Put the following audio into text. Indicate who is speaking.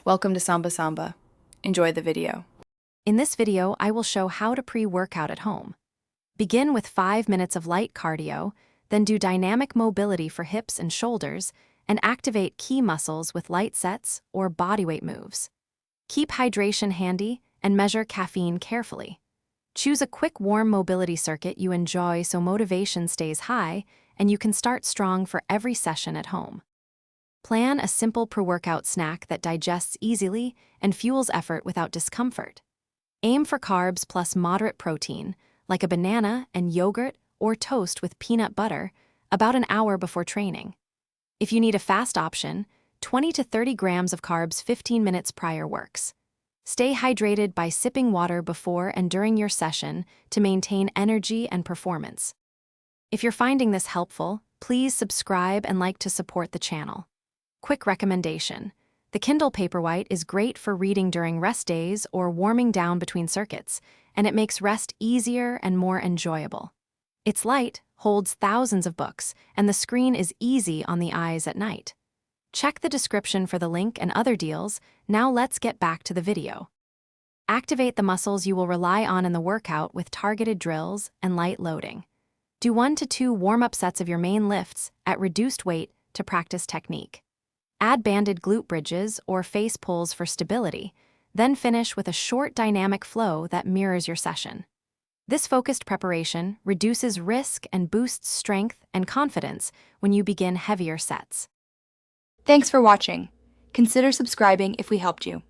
Speaker 1: Welcome to Samba Samba. Enjoy the video.
Speaker 2: In this video, I will show how to pre-workout at home. Begin with 5 minutes of light cardio, then do dynamic mobility for hips and shoulders, and activate key muscles with light sets or bodyweight moves. Keep hydration handy and measure caffeine carefully. Choose a quick warm mobility circuit you enjoy so motivation stays high and you can start strong for every session at home. Plan a simple pre-workout snack that digests easily and fuels effort without discomfort. Aim for carbs plus moderate protein, like a banana and yogurt or toast with peanut butter, about an hour before training. If you need a fast option, 20 to 30 grams of carbs 15 minutes prior works. Stay hydrated by sipping water before and during your session to maintain energy and performance. If you're finding this helpful, please subscribe and like to support the channel. Quick recommendation: the Kindle Paperwhite is great for reading during rest days or warming down between circuits, and it makes rest easier and more enjoyable. It's light, holds thousands of books, and the screen is easy on the eyes at night. Check the description for the link and other deals. Now let's get back to the video. Activate the muscles you will rely on in the workout with targeted drills and light loading. Do 1 to 2 warm-up sets of your main lifts at reduced weight to practice technique. Add banded glute bridges or face pulls for stability, then finish with a short dynamic flow that mirrors your session. This focused preparation reduces risk and boosts strength and confidence when you begin heavier sets.
Speaker 3: Thanks for watching. Consider subscribing if we helped you.